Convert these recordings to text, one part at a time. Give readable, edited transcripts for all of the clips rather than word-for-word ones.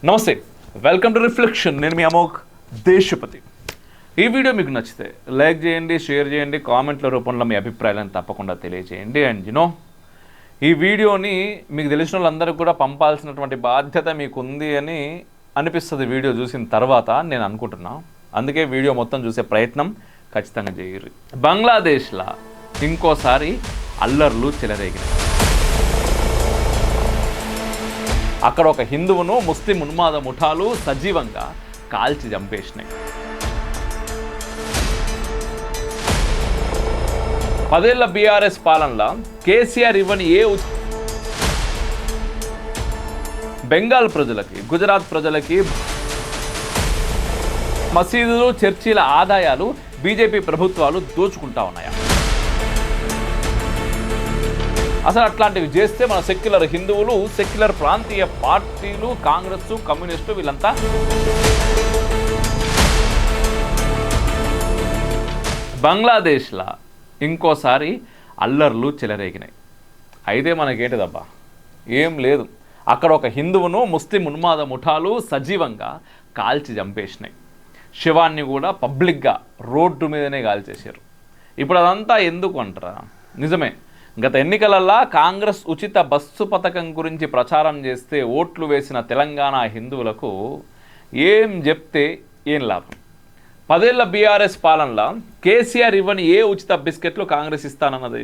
నమస్తే, welcome to reflection. నేను మీ అమోఘ్ దేశపతి. ఈ వీడియో మీకు నచ్చితే లైక్ చేయండి, షేర్ చేయండి, కామెంట్ల రూపంలో మీ అభిప్రాయాలను తప్పకుండా తెలియజేయండి. అండ్ ఈ వీడియోని మీకు తెలిసిన వాళ్ళందరికీ కూడా పంపాల్సినటువంటి బాధ్యత మీకు ఉంది అని అనిపిస్తుంది వీడియో చూసిన తర్వాత నేను అనుకుంటున్నా. అందుకే వీడియో మొత్తం చూసే ప్రయత్నం ఖచ్చితంగా చేయరు. బంగ్లాదేశ్లో ఇంకోసారి అల్లర్లు చెలరేగినాయి. అక్కడ ఒక హిందువును ముస్లిం ఉన్మాద ముఠాలు సజీవంగా కాల్చి చంపేసినాయి. 10 ఏళ్ల బీఆర్ఎస్ పాలనలో కేసీఆర్ ఇవ్వని బెంగాల్ ప్రజలకి, గుజరాత్ ప్రజలకి మసీదులు, చర్చీల ఆదాయాలు బీజేపీ ప్రభుత్వాలు దోచుకుంటా ఉన్నాయా? అసలు అట్లాంటివి చేస్తే మన సెక్యులర్ హిందువులు, సెక్యులర్ ప్రాంతీయ పార్టీలు, కాంగ్రెస్, కమ్యూనిస్టు వీళ్ళంతా బంగ్లాదేశ్లో ఇంకోసారి అల్లర్లు చెలరేగినాయి. అయితే మనకేంటిదబ్బా, ఏం లేదు. అక్కడ ఒక హిందువును ముస్లిం ఉన్మాద ముఠాలు సజీవంగా కాల్చి చంపేసినాయి. శివాన్ని కూడా పబ్లిక్గా రోడ్డు మీదనే కాల్చేశారు. ఇప్పుడు అదంతా ఎందుకు అంటారా? నిజమే, గత ఎన్నికలల్లో కాంగ్రెస్ ఉచిత బస్సు పథకం గురించి ప్రచారం చేస్తే ఓట్లు వేసిన తెలంగాణ హిందువులకు ఏం చెప్తే ఏం లాభం? 10 ఏళ్ల బీఆర్ఎస్ పాలనలో కేసీఆర్ ఇవ్వని ఉచిత బిస్కెట్లు కాంగ్రెస్ ఇస్తానన్నది.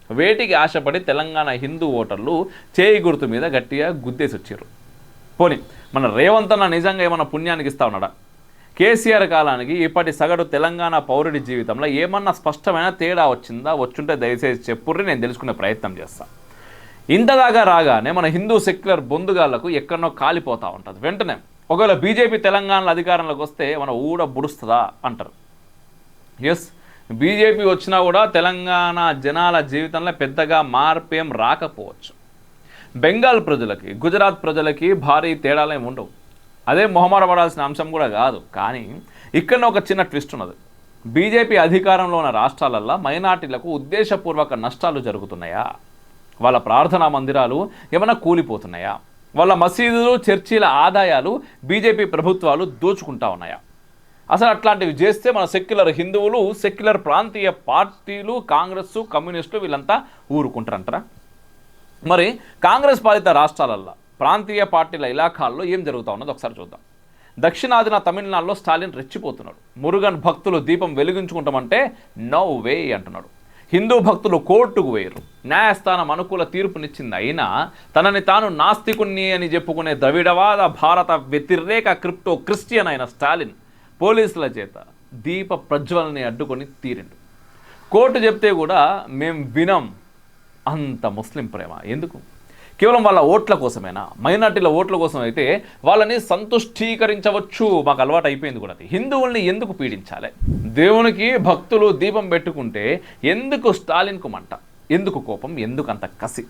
వేటికి ఆశపడి తెలంగాణ హిందూ ఓటర్లు చేయి గుర్తు మీద గట్టిగా గుద్దేసి వచ్చారు. పోనీ మన రేవంత్ అన్న నిజంగా ఏమన్నా పుణ్యానికి ఇస్తా ఉన్నాడా? కేసీఆర్ కాలానికి ఇప్పటి సగటు తెలంగాణ పౌరుడి జీవితంలో ఏమన్నా స్పష్టమైన తేడా వచ్చిందా? వచ్చుంటే దయచేసి చెప్పుర్రి, నేను తెలుసుకునే ప్రయత్నం చేస్తాను. ఇంతదాకా రాగానే మన హిందూ సెక్యులర్ బొందుగాళ్లకు ఎక్కడనో కాలిపోతూ ఉంటుంది. వెంటనే ఒకవేళ బీజేపీ తెలంగాణలో అధికారంలోకి వస్తే మన ఊడ బుడుస్తుందా అంటారు. ఎస్, బీజేపీ వచ్చినా కూడా తెలంగాణ జనాల జీవితంలో పెద్దగా మార్పేం రాకపోవచ్చు. బెంగాల్ ప్రజలకి, గుజరాత్ ప్రజలకి భారీ తేడాలేమి ఉండవు. అదే మొహమాట పడాల్సిన అంశం కూడా కాదు. కానీ ఇక్కడ ఒక చిన్న ట్విస్ట్ ఉన్నది. బీజేపీ అధికారంలో ఉన్న రాష్ట్రాలల్లో మైనార్టీలకు ఉద్దేశపూర్వక నష్టాలు జరుగుతున్నాయా? వాళ్ళ ప్రార్థనా మందిరాలు ఏమైనా కూలిపోతున్నాయా? వాళ్ళ మసీదులు, చర్చీల ఆదాయాలు బీజేపీ ప్రభుత్వాలు దోచుకుంటా ఉన్నాయా? అసలు అట్లాంటివి చేస్తే మన సెక్యులర్ హిందువులు, సెక్యులర్ ప్రాంతీయ పార్టీలు, కాంగ్రెస్, కమ్యూనిస్టులు వీళ్ళంతా ఊరుకుంటారంటారా? మరి కాంగ్రెస్ పాలిత రాష్ట్రాలల్లో ప్రాంతీయ పార్టీల ఇలాఖాల్లో ఏం జరుగుతూ ఉన్నది ఒకసారి చూద్దాం. దక్షిణాదిన తమిళనాడులో స్టాలిన్ రెచ్చిపోతున్నాడు. మురుగన్ భక్తులు దీపం వెలిగించుకుంటామంటే నో వే అంటున్నాడు. హిందూ భక్తులు కోర్టుకు వేయరు. న్యాయస్థానం అనుకూల తీర్పునిచ్చింది. అయినా తనని తాను నాస్తికుణ్ణి అని చెప్పుకునే ద్రవిడవాద భారత వ్యతిరేక క్రిప్టో క్రిస్టియన్ అయిన స్టాలిన్ పోలీసుల చేత దీప ప్రజ్వలని అడ్డుకొని తీరిండు. కోర్టు చెప్తే కూడా మేం వినం. అంత ముస్లిం ప్రేమ ఎందుకు? కేవలం వాళ్ళ ఓట్ల కోసమేనా? మైనార్టీల ఓట్ల కోసం అయితే వాళ్ళని సంతుష్టీకరించవచ్చు, మాకు అలవాటు అయిపోయింది కూడా. హిందువుల్ని ఎందుకు పీడించాలి? దేవునికి భక్తులు దీపం పెట్టుకుంటే ఎందుకు స్టాలిన్కు మంట? ఎందుకు కోపం? ఎందుకు అంత కసి?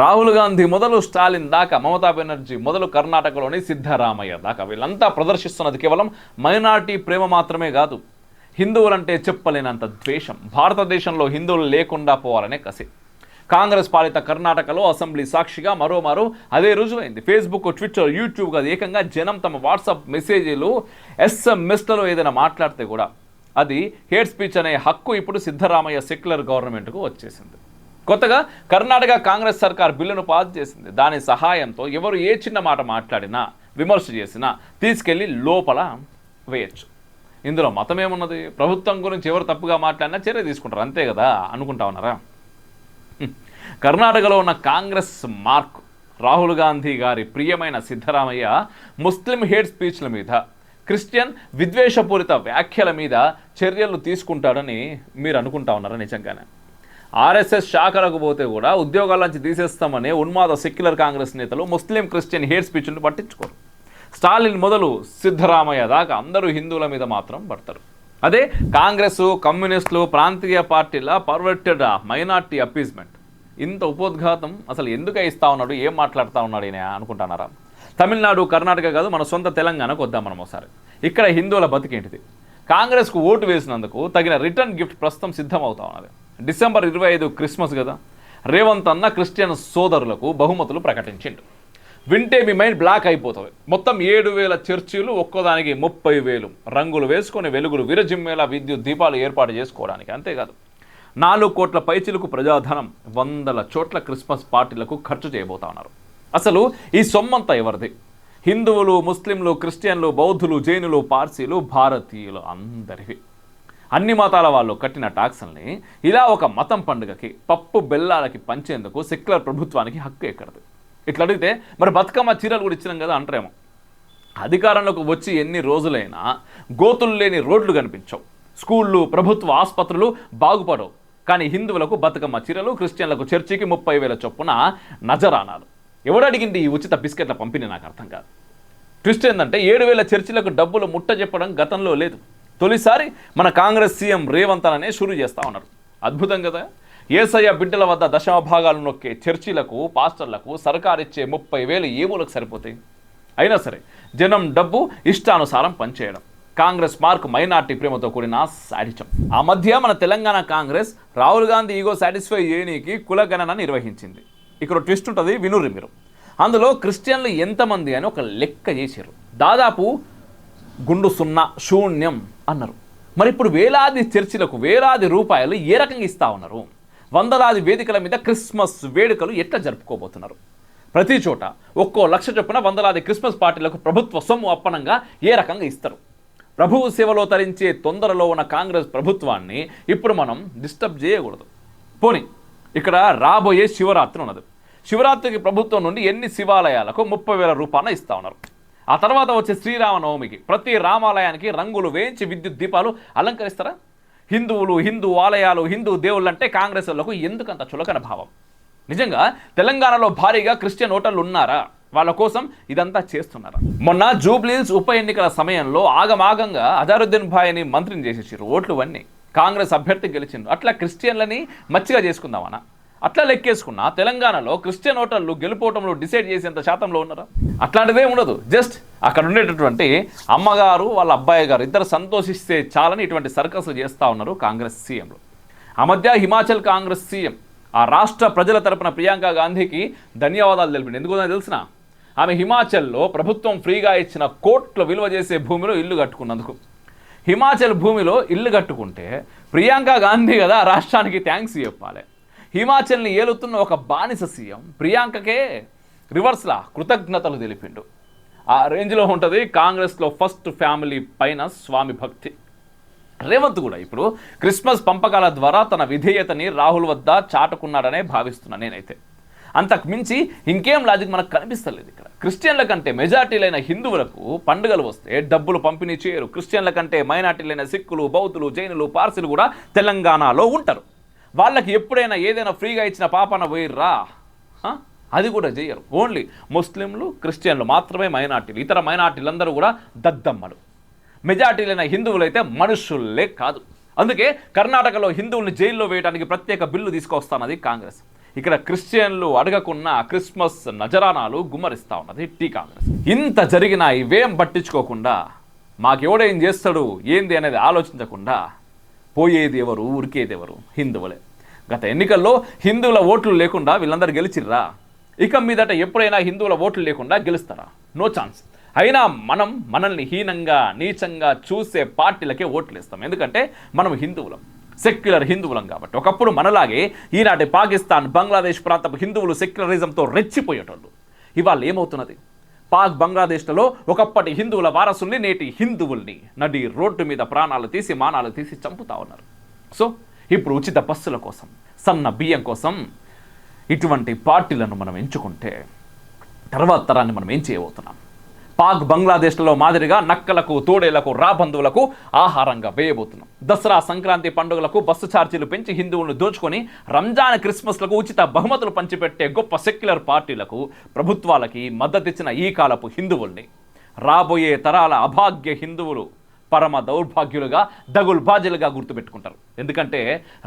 రాహుల్ గాంధీ మొదలు స్టాలిన్ దాకా, మమతా బెనర్జీ మొదలు కర్ణాటకలోని సిద్ధరామయ్య దాకా వీళ్ళంతా ప్రదర్శిస్తున్నది కేవలం మైనార్టీ ప్రేమ మాత్రమే కాదు. హిందువులంటే చెప్పలేనంత ద్వేషం, భారతదేశంలో హిందువులు లేకుండా పోవాలనే కసి. కాంగ్రెస్ పాలిత కర్ణాటకలో అసెంబ్లీ సాక్షిగా మరోమారు అదే రుజువైంది. ఫేస్బుక్, ట్విట్టర్, యూట్యూబ్ కాదు, ఏకంగా జనం తమ వాట్సాప్ మెసేజీలు, ఎస్ఎంఎస్లలో ఏదైనా మాట్లాడితే కూడా అది హేట్ స్పీచ్ అనే హక్కు ఇప్పుడు సిద్ధరామయ్య సెక్యులర్ గవర్నమెంట్కు వచ్చేసింది. కొత్తగా కర్ణాటక కాంగ్రెస్ సర్కార్ బిల్లును పాస్ చేసింది. దాని సహాయంతో ఎవరు ఏ చిన్న మాట మాట్లాడినా, విమర్శ చేసినా తీసుకెళ్ళి లోపల వేయచ్చు. ఇందులో మతం ఏమున్నది? ప్రభుత్వం గురించి ఎవరు తప్పుగా మాట్లాడినా చర్య తీసుకుంటారు, అంతే కదా అనుకుంటా ఉన్నారా? కర్ణాటకలో ఉన్న కాంగ్రెస్ మార్క్ రాహుల్ గాంధీ గారి ప్రియమైన సిద్ధరామయ్య ముస్లిం హేట్ స్పీచ్ల మీద, క్రిస్టియన్ విద్వేషపూరిత వ్యాఖ్యల మీద చర్యలు తీసుకుంటాడని మీరు అనుకుంటా ఉన్నారా? నిజంగానే ఆర్ఎస్ఎస్ శాఖలకు పోతే కూడా ఉద్యోగాల నుంచి తీసేస్తామనే ఉన్మాద సెక్యులర్ కాంగ్రెస్ నేతలు ముస్లిం, క్రిస్టియన్ హేట్ స్పీచ్ను పట్టించుకోరు. స్టాలిన్ మొదలు సిద్ధరామయ్య దాకా అందరూ హిందువుల మీద మాత్రం పడతారు. అదే కాంగ్రెస్, కమ్యూనిస్టులు, ప్రాంతీయ పార్టీల పర్వర్టెడ్ మైనార్టీ అపీజ్మెంట్. ఇంత ఉపోద్ఘాతం అసలు ఎందుకు ఇస్తా ఉన్నాడు? ఏం మాట్లాడుతూ ఉన్నాడు ఈయన అనుకుంటున్నారా? తమిళనాడు, కర్ణాటక కాదు, మన సొంత తెలంగాణకు వద్దాం మనం ఒకసారి. ఇక్కడ హిందువుల బతికేంటిది? కాంగ్రెస్కు ఓటు వేసినందుకు తగిన రిటర్న్ గిఫ్ట్ ప్రస్తుతం సిద్ధమవుతా ఉన్నది. డిసెంబర్ 25 క్రిస్మస్ కదా, రేవంత్ అన్న క్రిస్టియన్ సోదరులకు బహుమతులు ప్రకటించిండు. వింటే మీ మైండ్ బ్లాక్ అయిపోతుంది. మొత్తం 7,000 చర్చీలు, ఒక్కోదానికి 30,000 రంగులు వేసుకొని వెలుగులు విరజిమ్మేలా విద్యుత్ దీపాలు ఏర్పాటు చేసుకోవడానికి. అంతేకాదు 4 కోట్ల పైచిలకు ప్రజాధనం 100 చోట్ల క్రిస్మస్ పార్టీలకు ఖర్చు చేయబోతా ఉన్నారు. అసలు ఈ సొమ్మంతా ఎవరిది? హిందువులు, ముస్లింలు, క్రిస్టియన్లు, బౌద్ధులు, జైనులు, పార్సీలు, భారతీయులు అందరివి. అన్ని మతాల వాళ్ళు కట్టిన ట్యాక్స్ని ఇలా ఒక మతం పండుగకి, పప్పు బెల్లాలకి పంచేందుకు సెక్యులర్ ప్రభుత్వానికి హక్కు ఎక్కడదు. ఇట్లా అడిగితే మరి బతుకమ్మ చీరలు కూడా ఇచ్చినాం కదా అంటారేమో. అధికారంలోకి వచ్చి ఎన్ని రోజులైనా గోతులు లేని రోడ్లు కనిపించవు, స్కూళ్ళు, ప్రభుత్వ ఆసుపత్రులు బాగుపడవు. కానీ హిందువులకు బతుకమ్మ చీరలు, క్రిస్టియన్లకు చర్చికి 30,000 చొప్పున నజరానాలు. ఎవడు అడిగింది ఈ ఉచిత బిస్కెట్ల పంపిణీ? నాకు అర్థం కాదు. ట్విస్ట్ ఏంటంటే 7,000 చర్చిలకు డబ్బులు ముట్ట చెప్పడం గతంలో లేదు. తొలిసారి మన కాంగ్రెస్ సీఎం రేవంత్ అనే షురూ చేస్తూ ఉన్నారు. అద్భుతం కదా. యేసయ్య బిడ్డల వద్ద దశమ భాగాలు నొక్కే చర్చిలకు, పాస్టర్లకు సర్కారిచ్చే 30,000 ఏమూలకు సరిపోతాయి. అయినా సరే జనం డబ్బు ఇష్టానుసారం పనిచేయడం కాంగ్రెస్ మార్క్ మైనార్టీ ప్రేమతో కూడిన సాడిచం. ఆ మధ్య మన తెలంగాణ కాంగ్రెస్ రాహుల్ గాంధీ ఈగో సాటిస్ఫై చేయనీకి కులగణన నిర్వహించింది. ఇక్కడ ట్విస్ట్ ఉంటుంది, వినుర్రి మీరు. అందులో క్రిస్టియన్లు ఎంతమంది అని ఒక లెక్క చేశారు. దాదాపు గుండు 0 శూన్యం అన్నారు. మరి ఇప్పుడు వేలాది చర్చిలకు వేలాది రూపాయలు ఏ రకంగా ఇస్తా ఉన్నారు? వందలాది వేదికల మీద క్రిస్మస్ వేడుకలు ఎట్లా జరుపుకోబోతున్నారు? ప్రతి చోట 1 లక్ష చొప్పున వందలాది క్రిస్మస్ పార్టీలకు ప్రభుత్వ సొమ్ము అప్పనంగా ఏ రకంగా ఇస్తారు? ప్రభువు సేవలో తరించే తొందరలో ఉన్న కాంగ్రెస్ ప్రభుత్వాన్ని ఇప్పుడు మనం డిస్టర్బ్ చేయకూడదు. పోనీ ఇక్కడ రాబోయే శివరాత్రి ఉన్నది. శివరాత్రికి ప్రభుత్వం నుండి ఎన్ని శివాలయాలకు 30,000 రూపాయలు ఇస్తా ఉన్నారు. ఆ తర్వాత వచ్చే శ్రీరామనవమికి ప్రతి రామాలయానికి రంగులు వేయించి విద్యుత్ దీపాలు అలంకరిస్తారా? హిందువులు, హిందూ ఆలయాలు, హిందూ దేవుళ్ళు అంటే కాంగ్రెస్ వాళ్లకు ఎందుకంత చులకన భావం? నిజంగా తెలంగాణలో భారీగా క్రిస్టియన్ ఓటర్లు ఉన్నారా? వాళ్ళ కోసం ఇదంతా చేస్తున్నారా? మొన్న జూబ్లీహిల్స్ ఉప ఎన్నికల సమయంలో ఆగమాగంగా అజారుద్దీన్ భాయ్ని మంత్రిని చేసేసారు. ఓట్లు అన్నీ కాంగ్రెస్ అభ్యర్థి గెలిచిండు. అట్లా క్రిస్టియన్లని మచ్చిగా చేసుకుందామన్నా? అట్లా లెక్కేసుకున్నా తెలంగాణలో క్రిస్టియన్ ఓటర్లు గెలుపోవటంలో డిసైడ్ చేసేంత శాతంలో ఉన్నారా? అట్లాంటిదే ఉండదు. జస్ట్ అక్కడ ఉండేటటువంటి అమ్మగారు, వాళ్ళ అబ్బాయి గారు ఇద్దరు సంతోషిస్తే చాలని ఇటువంటి సర్కస్లు చేస్తూ ఉన్నారు కాంగ్రెస్ సీఎంలు. ఆ మధ్య హిమాచల్ కాంగ్రెస్ సీఎం ఆ రాష్ట్ర ప్రజల తరపున ప్రియాంక గాంధీకి ధన్యవాదాలు తెలిపింది. ఎందుకో తెలిసిన? ఆమె హిమాచల్లో ప్రభుత్వం ఫ్రీగా ఇచ్చిన కోట్ల విలువ చేసే భూమిలో ఇల్లు కట్టుకున్నందుకు. హిమాచల్ భూమిలో ఇల్లు కట్టుకుంటే ప్రియాంక గాంధీ కదా ఆ రాష్ట్రానికి థ్యాంక్స్ చెప్పాలి. హిమాచల్ని ఏలుతున్న ఒక బానిస సీఎం ప్రియాంకకే రివర్స్లా కృతజ్ఞతలు తెలిపిండు. ఆ రేంజ్లో ఉంటుంది కాంగ్రెస్లో ఫస్ట్ ఫ్యామిలీ పైన స్వామి భక్తి. రేవంత్ కూడా ఇప్పుడు క్రిస్మస్ పంపకాల ద్వారా తన విధేయతని రాహుల్ వద్ద చాటుకున్నాడనే భావిస్తున్నా నేనైతే. అంతకు మించి ఇంకేం లాజిక్ మనకు కనిపిస్తలేదు. ఇక్కడ క్రిస్టియన్ల కంటే మెజార్టీలైన హిందువులకు పండుగలు వస్తే డబ్బులు పంపిణీ చేయరు. క్రిస్టియన్ల కంటే మైనార్టీలైన సిక్కులు, బౌద్ధులు, జైనులు, పార్సీలు కూడా తెలంగాణలో ఉంటారు. వాళ్ళకి ఎప్పుడైనా ఏదైనా ఫ్రీగా ఇచ్చిన పాపన పోయిర్రా? అది కూడా చేయరు. ఓన్లీ ముస్లింలు, క్రిస్టియన్లు మాత్రమే మైనార్టీలు. ఇతర మైనార్టీలందరూ కూడా దద్దమ్మలు. మెజార్టీలైన హిందువులు అయితే మనుషుల్లే కాదు. అందుకే కర్ణాటకలో హిందువుల్ని జైల్లో వేయడానికి ప్రత్యేక బిల్లు తీసుకొస్తున్నది కాంగ్రెస్. ఇక్కడ క్రిస్టియన్లు అడగకున్న క్రిస్మస్ నజరానాలు గుమ్మరిస్తూ ఉన్నది టీ కాంగ్రెస్. ఇంత జరిగినా ఇవేం పట్టించుకోకుండా మాకెవడేం చేస్తాడు ఏంది అనేది ఆలోచించకుండా పోయేది ఎవరు, ఉరికేది ఎవరు? హిందువులే. గత ఎన్నికల్లో హిందువుల ఓట్లు లేకుండా వీళ్ళందరూ గెలిచిర్రా? ఇక మీదట ఎప్పుడైనా హిందువుల ఓట్లు లేకుండా గెలుస్తారా? No chance. అయినా మనం మనల్ని హీనంగా, నీచంగా చూసే పార్టీలకే ఓట్లు ఇస్తాం. ఎందుకంటే మనం హిందువులం, సెక్యులర్ హిందువులం కాబట్టి. ఒకప్పుడు మనలాగే ఈనాటి పాకిస్తాన్, బంగ్లాదేశ్ ప్రాంతపు హిందువులు సెక్యులరిజంతో రెచ్చిపోయేటోళ్ళు. ఇవాళ ఏమవుతున్నది? పాక్, బంగ్లాదేశ్లలో ఒకప్పటి హిందువుల వారసుల్ని, నేటి హిందువుల్ని నడి రోడ్డు మీద ప్రాణాలు తీసి, మానాలు తీసి చంపుతా ఉన్నారు. సో ఇప్పుడు ఉచిత బస్సుల కోసం, సన్న బియ్యం కోసం ఇటువంటి పార్టీలను మనం ఎంచుకుంటే తర్వాత తరాన్ని మనం ఏం చేయబోతున్నాం? పాక్, బంగ్లాదేశ్లలో మాదిరిగా నక్కలకు, తోడేలకు, రాబంధువులకు ఆహారంగా వేయబోతున్నాం. దసరా, సంక్రాంతి పండుగలకు బస్సు ఛార్జీలు పెంచి హిందువులను దోచుకొని రంజాన్, క్రిస్మస్లకు ఉచిత బహుమతులు పంచిపెట్టే గొప్ప సెక్యులర్ పార్టీలకు, ప్రభుత్వాలకి మద్దతిచ్చిన ఈ కాలపు హిందువుల్ని రాబోయే తరాల అభాగ్య హిందువులు పరమ దౌర్భాగ్యులుగా, దగుల్బాజీలుగా గుర్తుపెట్టుకుంటారు. ఎందుకంటే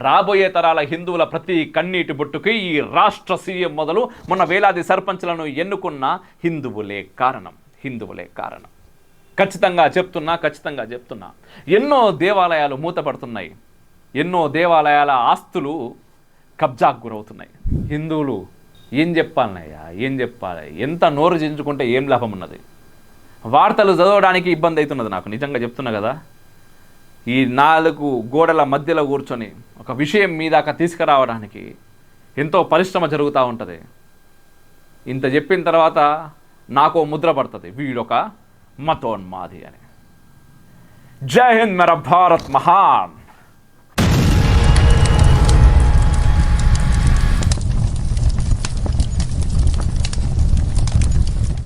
రాబోయే తరాల హిందువుల ప్రతి కన్నీటి బొట్టుకి ఈ రాష్ట్ర సీఎం మొదలు మొన్న వేలాది సర్పంచ్లను ఎన్నుకున్న హిందువులే కారణం. ఖచ్చితంగా చెప్తున్నా ఎన్నో దేవాలయాలు మూతపడుతున్నాయి. ఎన్నో దేవాలయాల ఆస్తులు కబ్జాకు గురవుతున్నాయి. హిందువులు ఏం చెప్పాలనయ్యా, ఏం చెప్పాలి? ఎంత నోరు చించుకుంటే ఏం లాభం ఉన్నది? వార్తలు చదవడానికి ఇబ్బంది అవుతున్నది నాకు, నిజంగా చెప్తున్నా కదా. ఈ 4 గోడల మధ్యలో కూర్చొని ఒక విషయం మీదాకా తీసుకురావడానికి ఎంతో పరిశ్రమ జరుగుతూ ఉంటుంది. ఇంత చెప్పిన తర్వాత నాకు ముద్ర పడుతుంది, వీడొక మతోన్మాది అని. జై హింద్, మేరా భారత్ మహాన్.